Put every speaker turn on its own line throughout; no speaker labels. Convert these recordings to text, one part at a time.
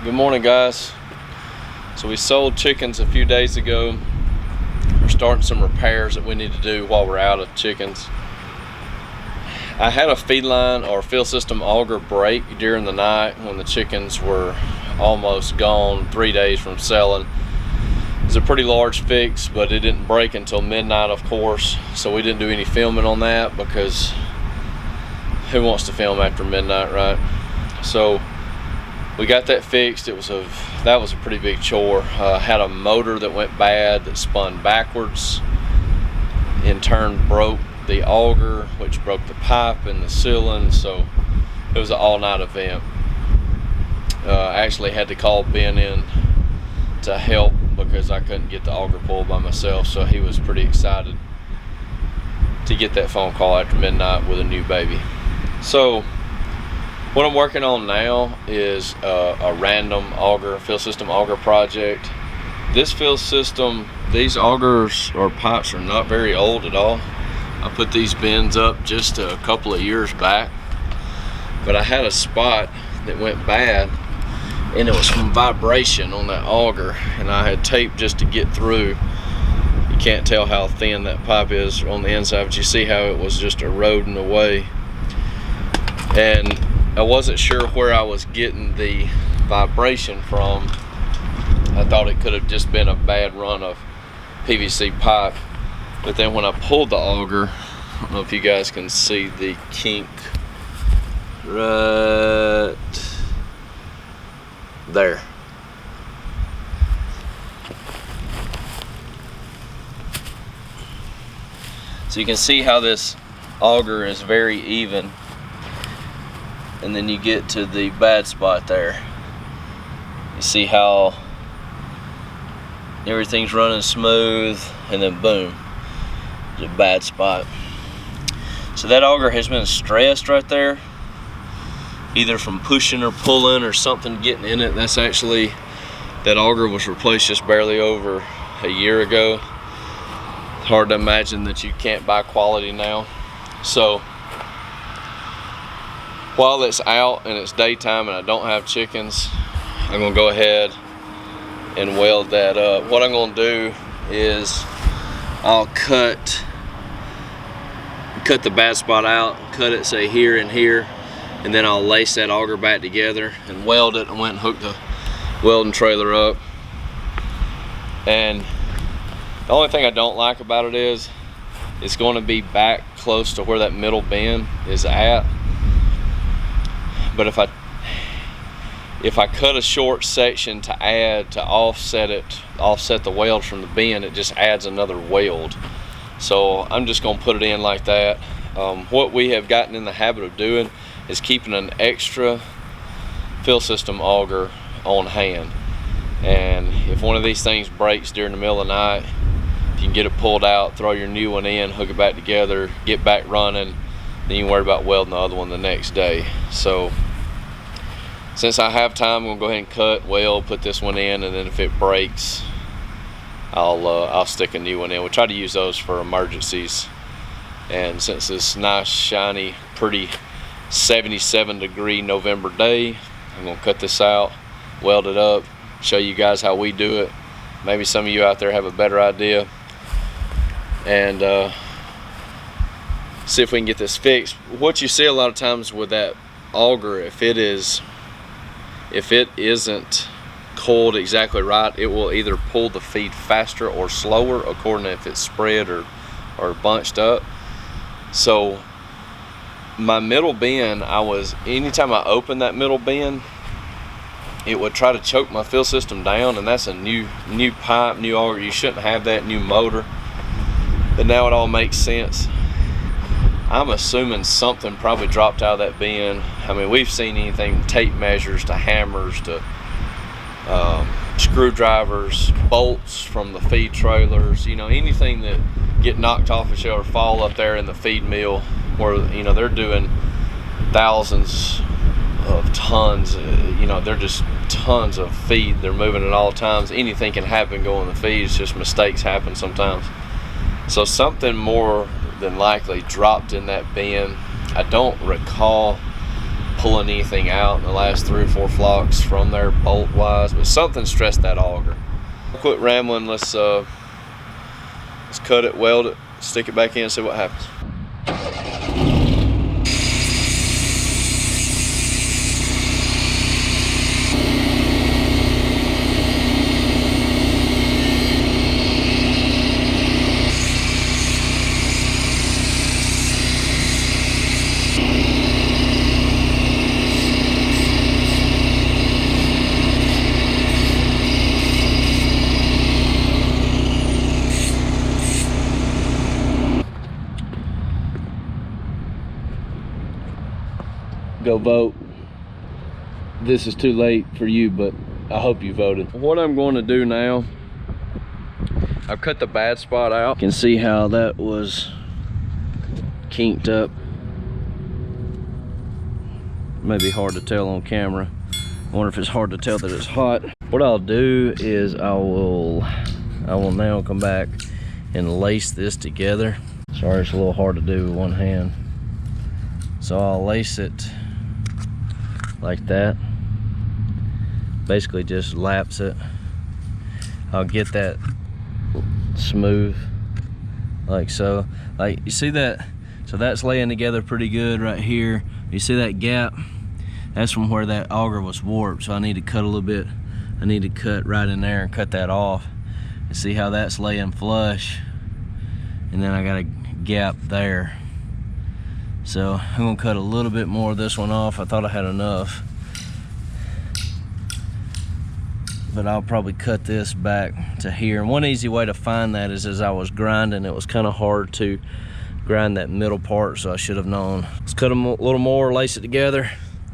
Good morning, guys. So we sold chickens a few days ago. We're starting some repairs that we need to do while we're out of chickens. I had a feed line or field system auger break during the night when the chickens were almost gone 3 days from selling. It was a pretty large fix, but it didn't break until midnight, of course. So we didn't do any filming on that because who wants to film after midnight, right? So we got that fixed. That was a pretty big chore. Had a motor that went bad that spun backwards, in turn broke the auger, which broke the pipe and the ceiling. So it was an all-night event. I actually had to call Ben in to help because I couldn't get the auger pulled by myself. So he was pretty excited to get that phone call after midnight with a new baby. So what I'm working on now is a random auger, field system auger project. This field system, these augers or pipes are not very old at all. I put these bins up just a couple of years back, but I had a spot that went bad and it was from vibration on that auger, and I had tape just to get through. You can't tell how thin that pipe is on the inside, but you see how it was just eroding away. And I wasn't sure where I was getting the vibration from. I thought it could have just been a bad run of PVC pipe. But then when I pulled the auger, I don't know if you guys can see the kink right there. So you can see how this auger is very even. And then you get to the bad spot there. You see how everything's running smooth, and then boom, there's a bad spot. So that auger has been stressed right there, either from pushing or pulling or something getting in it. That's actually, that auger was replaced just barely over a year ago. Hard to imagine that you can't buy quality now. So while it's out and it's daytime and I don't have chickens, I'm gonna go ahead and weld that up. What I'm gonna do is I'll cut the bad spot out, cut it say here and here, and then I'll lace that auger back together and weld it. I went and hooked the welding trailer up. And the only thing I don't like about it is it's going to be back close to where that middle bend is at. But if I cut a short section to add to offset the weld from the bend, it just adds another weld. So I'm just gonna put it in like that. What we have gotten in the habit of doing is keeping an extra field system auger on hand. And if one of these things breaks during the middle of the night, you can get it pulled out, throw your new one in, hook it back together, get back running, then you can worry about welding the other one the next day. So since I have time, I'm gonna go ahead and cut, weld, put this one in, and then if it breaks, I'll stick a new one in. We'll try to use those for emergencies. And since it's nice, shiny, pretty 77-degree November day, I'm gonna cut this out, weld it up, show you guys how we do it. Maybe some of you out there have a better idea, and see if we can get this fixed. What you see a lot of times with that auger, if it isn't coiled exactly right, it will either pull the feed faster or slower according to if it's spread or bunched up. So my middle bend, anytime I open that middle bend, it would try to choke my field system down, and that's a new pipe, new auger. You shouldn't have that, new motor. But now it all makes sense. I'm assuming something probably dropped out of that bend. I mean, we've seen anything, tape measures to hammers to screwdrivers, bolts from the feed trailers, anything that get knocked off a shelf or fall up there in the feed mill where, they're doing thousands of tons, they're just tons of feed. They're moving at all times. Anything can happen going in the feed. It's just mistakes happen sometimes. So something more than likely dropped in that bin. I don't recall pulling anything out in the last 3 or 4 flocks from there bolt wise, but something stressed that auger. Quit rambling. Let's cut it, weld it, stick it back in, and see what happens. Go vote. This is too late for you, but I hope you voted. What I'm going to do now, I've cut the bad spot out. You can see how that was kinked up. Maybe hard to tell on camera. I wonder if it's hard to tell that it's hot. What I'll do is I will now come back and lace this together. Sorry, it's a little hard to do with one hand. So I'll lace it like that. Basically just laps it. I'll get that smooth like so. Like you see that, so that's laying together pretty good right here. You see that gap? That's from where that auger was warped, so I need to cut a little bit. I need to cut right in there and cut that off. And see how that's laying flush, and then I got a gap there. So I'm gonna cut a little bit more of this one off. I thought I had enough, but I'll probably cut this back to here. And one easy way to find that is as I was grinding, it was kind of hard to grind that middle part, so I should have known. Let's cut them a little more, lace it together,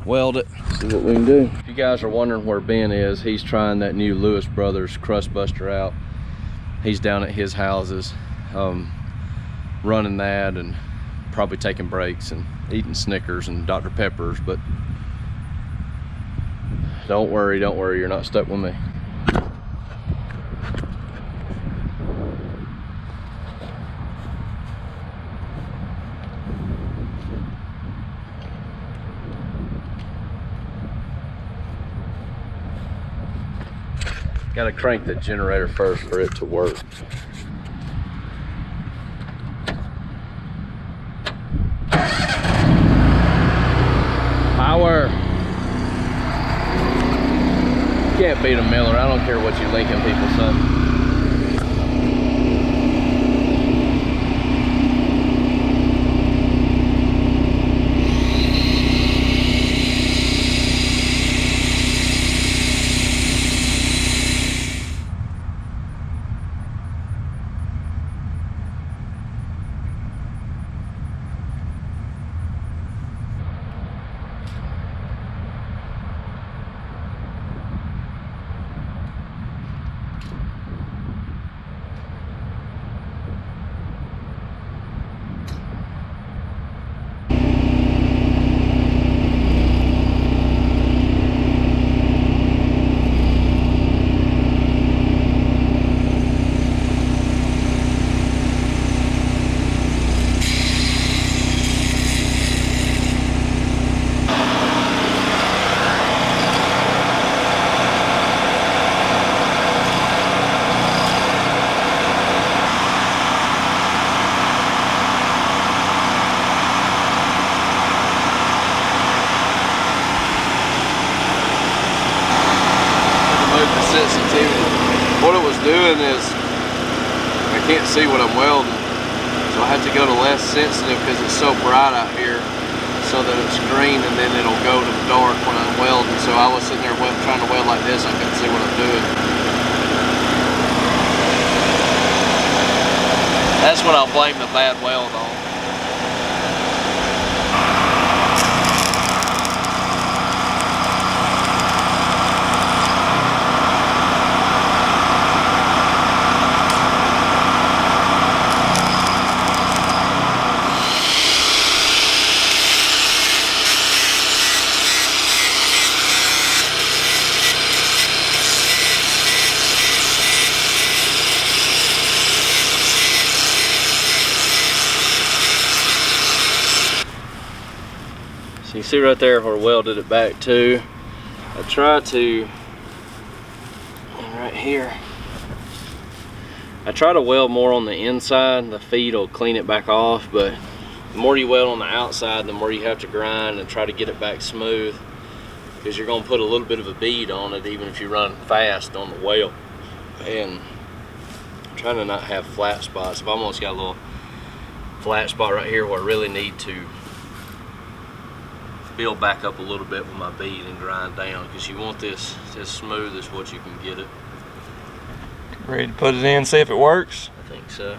weld it, see what we can do. If you guys are wondering where Ben is, he's trying that new Lewis Brothers crust buster out. He's down at his houses, running that and probably taking breaks and eating Snickers and Dr. Peppers, but don't worry, you're not stuck with me. Gotta crank the generator first for it to work. Power. Can't beat a miller. I don't care what you Lincoln people say. What it was doing is, I can't see what I'm welding, so I have to go to less sensitive because it's so bright out here, so that it's green and then it'll go to dark when I'm welding. So I was sitting there trying to weld like this, I couldn't see what I'm doing. That's when I'll blame the bad weld on. see right there where I welded it back to. I try to, and right here, I try to weld more on the inside. The feed will clean it back off, but the more you weld on the outside, the more you have to grind and try to get it back smooth, because you're gonna put a little bit of a bead on it even if you run fast on the weld. And I'm trying to not have flat spots. I've almost got a little flat spot right here where I really need to build back up a little bit with my bead and grind down, because you want this as smooth as what you can get it.
Ready to put it in, see if it works?
I think so.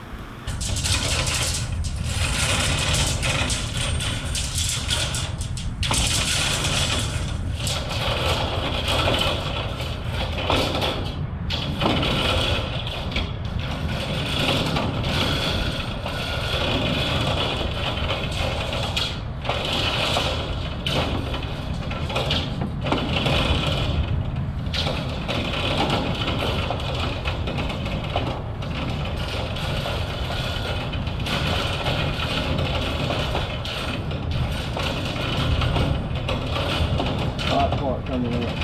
Hot part coming in. That's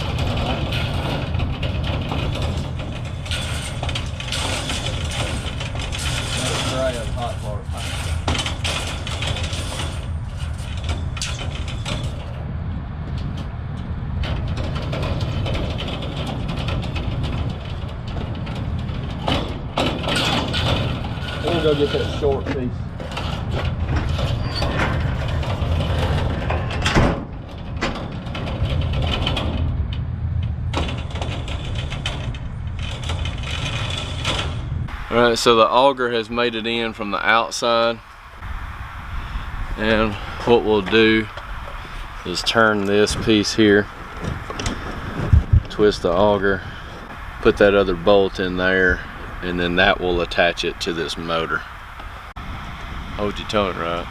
dry as hot part. We'll go get that short piece. Alright, so the auger has made it in from the outside, and what we'll do is turn this piece here, twist the auger, put that other bolt in there, and then that will attach it to this motor. Hold your tongue right.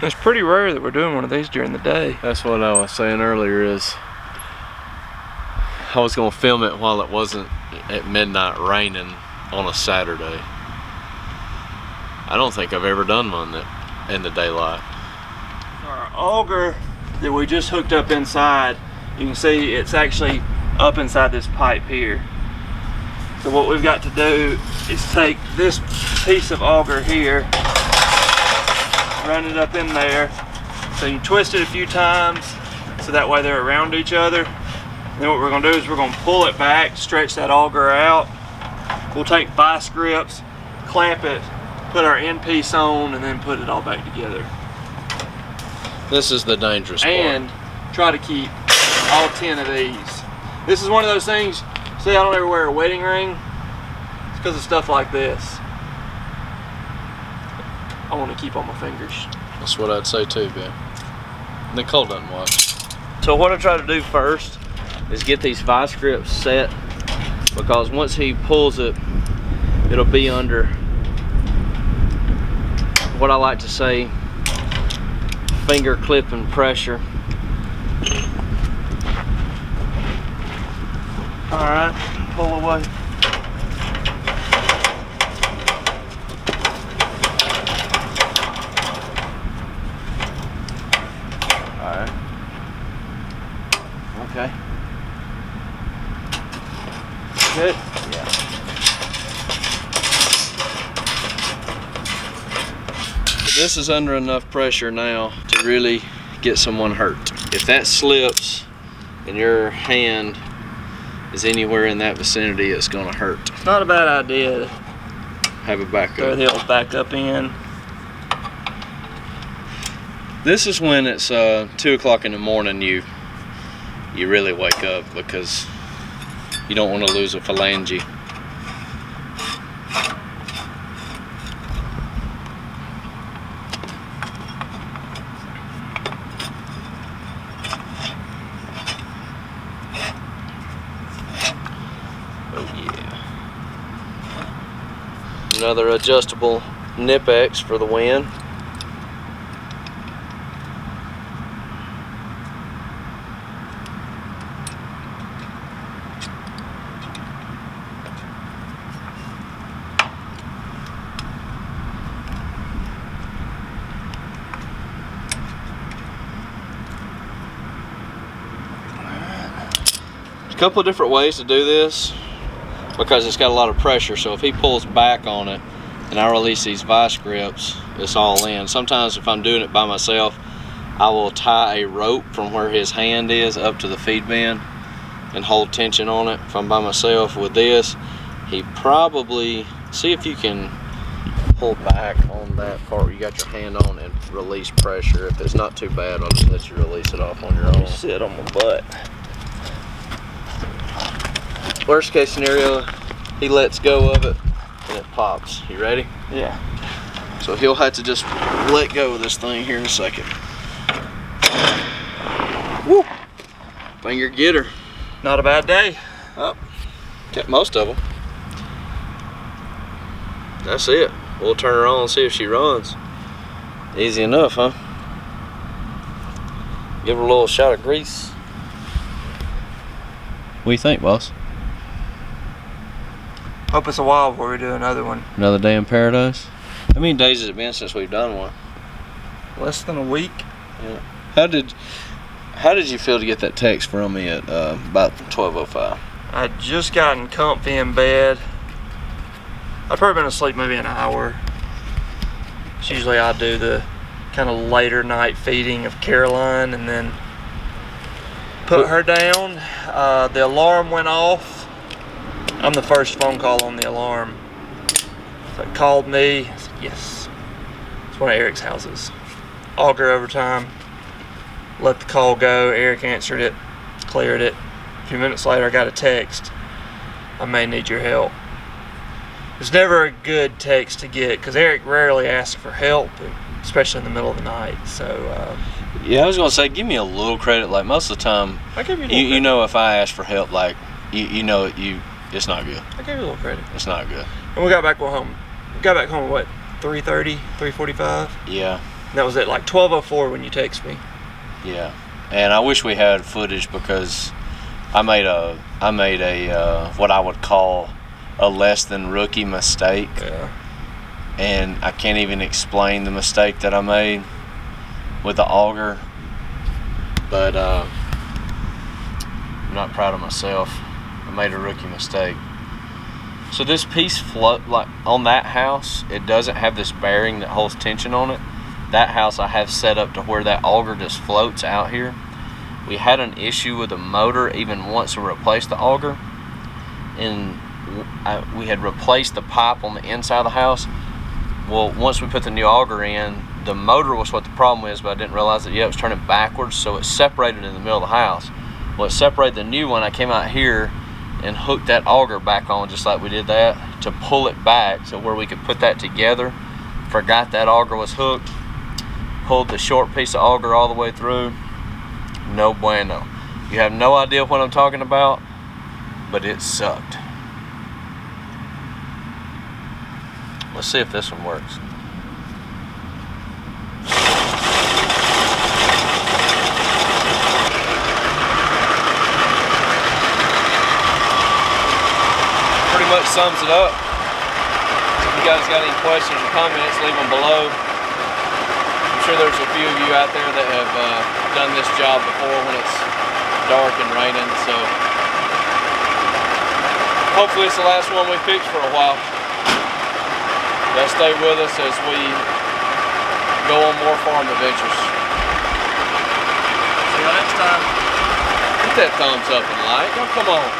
It's pretty rare that we're doing one of these during the day.
That's what I was saying earlier, is I was gonna film it while it wasn't at midnight raining on a Saturday. I don't think I've ever done one that in the daylight.
Our auger that we just hooked up inside, you can see it's actually up inside this pipe here. So what we've got to do is take this piece of auger here, run it up in there, so you twist it a few times so that way they're around each other. And then what we're going to do is we're going to pull it back, stretch that auger out. We'll take vice grips, clamp it, put our end piece on, and then put it all back together.
This is the dangerous part.
And try to keep all 10 of these. This is one of those things, see, I don't ever wear a wedding ring. It's because of stuff like this. I want to keep on my fingers.
That's what I'd say too, Ben. Nicole doesn't watch.
So what I try to do first is get these vice grips set, because once he pulls it, it'll be under what I like to say, finger clipping pressure. All right, pull away. Okay. Good? Yeah.
This is under enough pressure now to really get someone hurt. If that slips and your hand is anywhere in that vicinity, it's gonna hurt.
It's not a bad idea to
have it back
throw
up.
the old back up in.
This is when it's 2 o'clock in the morning, you really wake up, because you don't want to lose a phalange. Oh yeah. Another adjustable Nip-X for the win. couple of different ways to do this because it's got a lot of pressure. So if he pulls back on it and I release these vice grips, it's all in. Sometimes if I'm doing it by myself, I will tie a rope from where his hand is up to the feed bin and hold tension on it. If I'm by myself with this, he probably, see if you can pull back on that part where you got your hand on and release pressure. If it's not too bad, I'll just let you release it off on your own.
Sit on my butt.
Worst case scenario, he lets go of it and it pops. You ready?
Yeah.
So he'll have to just let go of this thing here in a second. Woo! Finger getter.
Not a bad day.
Oh, kept most of them. That's it. We'll turn her on and see if she runs. Easy enough, huh? Give her a little shot of grease. What do you think, boss?
Hope it's a while before we do another one.
Another day in paradise? How many days has it been since we've done one?
Less than a week.
Yeah. How did you feel to get that text from me at about 12:05?
I'd just gotten comfy in bed. I'd probably been asleep maybe an hour. It's usually I do the kind of later night feeding of Caroline and then put her down. The alarm went off. I'm the first phone call on the alarm. So it called me. I said, yes. It's one of Eric's houses. Auger overtime. Let the call go. Eric answered it, cleared it. A few minutes later, I got a text. I may need your help. It's never a good text to get because Eric rarely asks for help, especially in the middle of the night. So
yeah, I was gonna say, give me a little credit. Like most of the time,
I give you
you know, if I ask for help, like you know, it's not good.
I gave you a little credit.
It's not good.
And we got back home. We got back home at what, 3:30, 3:45?
Yeah.
And that was at like 12:04 when you text me.
Yeah. And I wish we had footage because I made a what I would call a less than rookie mistake.
Yeah.
And I can't even explain the mistake that I made with the auger. But I'm not proud of myself. I made a rookie mistake. So this piece float, like on that house, it doesn't have this bearing that holds tension on it. That house I have set up to where that auger just floats out here. We had an issue with the motor even once we replaced the auger, and we had replaced the pipe on the inside of the house. Well, once we put the new auger in, the motor was what the problem was, but I didn't realize that yet. It was turning backwards, so it separated in the middle of the house. Well, it separated the new one. I came out here and hooked that auger back on just like we did that to pull it back so where we could put that together. Forgot that auger was hooked. Pulled the short piece of auger all the way through. No bueno. You have no idea what I'm talking about, but it sucked. Let's see if this one works. Pretty much sums it up. If you guys got any questions or comments, leave them below. I'm sure there's a few of you out there that have done this job before when it's dark and raining, so hopefully it's the last one we fix for a while. Y'all stay with us as we go on more farm adventures. See you next time. Hit that thumbs up and like. Oh, come on.